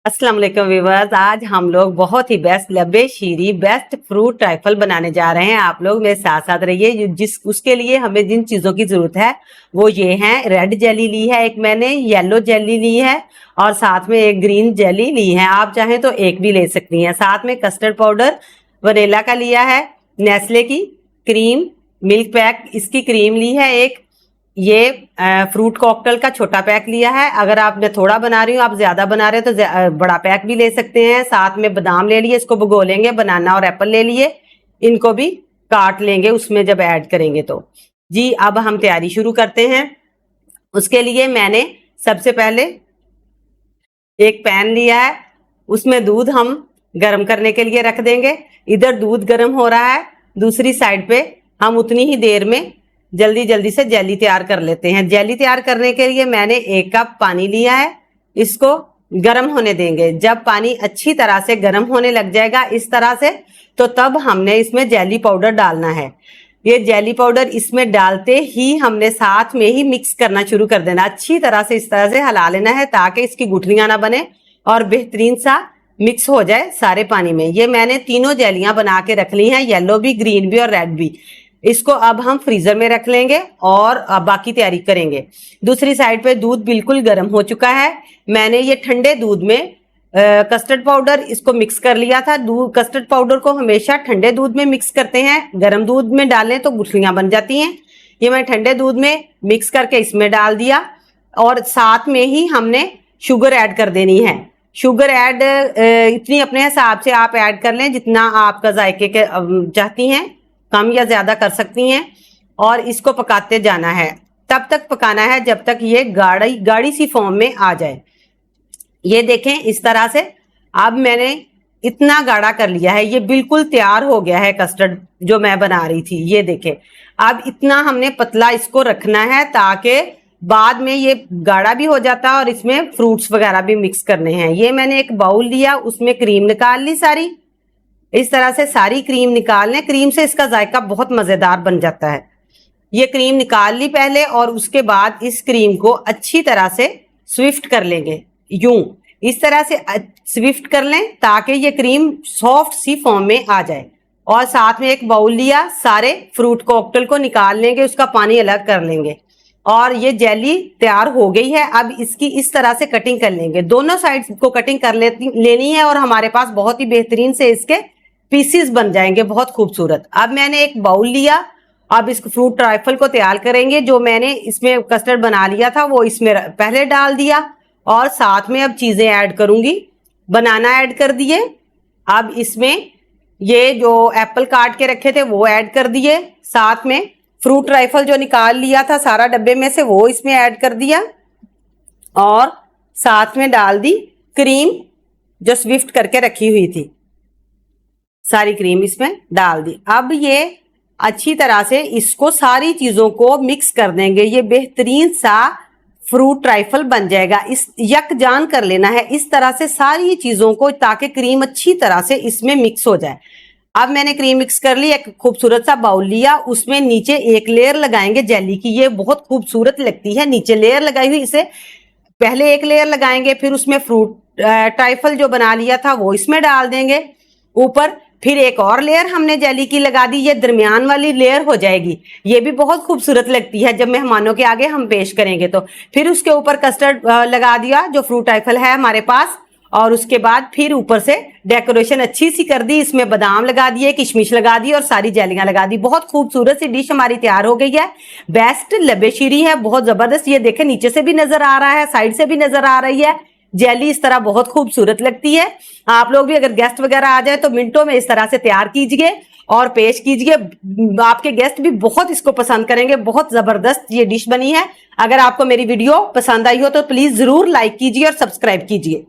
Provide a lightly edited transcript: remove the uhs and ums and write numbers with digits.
अस्सलाम वालेकुम व्यूअर्स। आज हम लोग बहुत ही बेस्ट लब्बे शीरी बेस्ट फ्रूट ट्राइफल बनाने जा रहे हैं। आप लोग मेरे साथ साथ रहिए। जिस उसके लिए हमें जिन चीजों की जरूरत है वो ये हैं। रेड जेली ली है एक, मैंने येलो जेली ली है और साथ में एक ग्रीन जेली ली है। आप चाहें तो एक भी ले सकती हैं। साथ में कस्टर्ड पाउडर वनीला का लिया है, नेस्ले की क्रीम, मिल्क पैक इसकी क्रीम ली है एक, ये फ्रूट कॉकटेल का छोटा पैक लिया है। अगर आप मैं थोड़ा बना रही हूँ, आप ज्यादा बना रहे हो तो बड़ा पैक भी ले सकते हैं। साथ में बादाम ले लिए, इसको भिगो लेंगे। बनाना और एप्पल ले लिए, इनको भी काट लेंगे उसमें जब ऐड करेंगे तो। जी अब हम तैयारी शुरू करते हैं। उसके लिए मैंने सबसे पहले एक पैन लिया है, उसमें दूध हम गर्म करने के लिए रख देंगे। इधर दूध गर्म हो रहा है, दूसरी साइड पे हम उतनी ही देर में जल्दी जल्दी से जेली तैयार कर लेते हैं। जेली तैयार करने के लिए मैंने 1 कप पानी लिया है, इसको गर्म होने देंगे। जब पानी अच्छी तरह से गर्म होने लग जाएगा इस तरह से, तो तब हमने इसमें जेली पाउडर डालना है। ये जेली पाउडर इसमें डालते ही हमने साथ में ही मिक्स करना शुरू कर देना। अच्छी तरह से इस तरह से हिला लेना है ताकि इसकी गुठलियां ना बने और बेहतरीन सा मिक्स हो जाए सारे पानी में। ये मैंने तीनों जेलियां बना के रख ली हैं, येलो भी, ग्रीन भी और रेड भी। इसको अब हम फ्रीजर में रख लेंगे और बाकी तैयारी करेंगे। दूसरी साइड पे दूध बिल्कुल गर्म हो चुका है। मैंने ये ठंडे दूध में कस्टर्ड पाउडर इसको मिक्स कर लिया था। दूध कस्टर्ड पाउडर को हमेशा ठंडे दूध में मिक्स करते हैं, गर्म दूध में डालें तो गुठलियां बन जाती हैं। ये मैं ठंडे दूध में मिक्स करके इसमें डाल दिया और साथ में ही हमने शुगर ऐड कर देनी है। शुगर ऐड इतनी अपने हिसाब से आप ऐड कर लें जितना आपका जायके के चाहती हैं, कम या ज्यादा कर सकती हैं। और इसको पकाते जाना है, तब तक पकाना है जब तक ये गाढ़ी गाढ़ी सी फॉर्म में आ जाए। ये देखें इस तरह से अब मैंने इतना गाढ़ा कर लिया है, ये बिल्कुल तैयार हो गया है कस्टर्ड जो मैं बना रही थी। ये देखें अब इतना हमने पतला इसको रखना है ताकि बाद में ये गाढ़ा भी हो जाता है और इसमें फ्रूट्स वगैरह भी मिक्स करने हैं। ये मैंने एक बाउल लिया, उसमें क्रीम निकाल ली सारी। इस तरह से सारी क्रीम निकाल लें, क्रीम से इसका जायका बहुत मजेदार बन जाता है। ये क्रीम निकाल ली पहले और उसके बाद इस क्रीम को अच्छी तरह से स्विफ्ट कर लेंगे। यूं इस तरह से स्विफ्ट कर लें ताकि ये क्रीम सॉफ्ट सी फॉर्म में आ जाए। और साथ में एक बाउल लिया, सारे फ्रूट कॉकटेल को निकाल लेंगे, उसका पानी अलग कर लेंगे। और ये जेली तैयार हो गई है। अब इसकी इस तरह से कटिंग कर लेंगे, दोनों साइड को कटिंग कर लेनी है और हमारे पास बहुत ही बेहतरीन से इसके पीसीस बन जाएंगे, बहुत खूबसूरत। अब मैंने एक बाउल लिया, अब इस फ्रूट ट्राइफल को तैयार करेंगे। जो मैंने इसमें कस्टर्ड बना लिया था वो इसमें पहले डाल दिया और साथ में अब चीजें ऐड करूंगी। बनाना ऐड कर दिए, अब इसमें ये जो एप्पल काट के रखे थे वो ऐड कर दिए, साथ में फ्रूट ट्राइफल जो निकाल लिया था सारा डब्बे में से वो इसमें ऐड कर दिया और साथ में डाल दी क्रीम जो स्विफ्ट करके रखी हुई थी। सारी क्रीम इसमें डाल दी। अब ये अच्छी तरह से इसको सारी चीजों को मिक्स कर देंगे। ये बेहतरीन सा फ्रूट ट्राइफल बन जाएगा। इस यकजान कर लेना है इस तरह से सारी चीजों को ताकि क्रीम अच्छी तरह से इसमें मिक्स हो जाए। अब मैंने क्रीम मिक्स कर ली, एक खूबसूरत सा बाउल लिया, उसमें नीचे एक लेयर लगाएंगे जेली की। ये बहुत खूबसूरत लगती है, नीचे लेयर लगाई हुई। इसे पहले एक लेयर लगाएंगे, फिर उसमें फ्रूट ट्राइफल जो बना लिया था वो इसमें डाल देंगे ऊपर। फिर एक और लेयर हमने जेली की लगा दी, ये दरमियान वाली लेयर हो जाएगी। ये भी बहुत खूबसूरत लगती है जब मेहमानों के आगे हम पेश करेंगे तो। फिर उसके ऊपर कस्टर्ड लगा दिया जो फ्रूट ट्राइफल है हमारे पास, और उसके बाद फिर ऊपर से डेकोरेशन अच्छी सी कर दी। इसमें बादाम लगा दिए, किशमिश लगा दी और सारी जेलियां लगा दी। बहुत खूबसूरत सी डिश हमारी तैयार हो गई है। बेस्ट लबे शीरी है, बहुत जबरदस्त। ये देखें नीचे से भी नजर आ रहा है, साइड से भी नजर आ रही है। जेली इस तरह बहुत खूबसूरत लगती है। आप लोग भी अगर गेस्ट वगैरह आ जाए तो मिनटों में इस तरह से तैयार कीजिए और पेश कीजिए। आपके गेस्ट भी बहुत इसको पसंद करेंगे। बहुत जबरदस्त ये डिश बनी है। अगर आपको मेरी वीडियो पसंद आई हो तो प्लीज जरूर लाइक कीजिए और सब्सक्राइब कीजिए।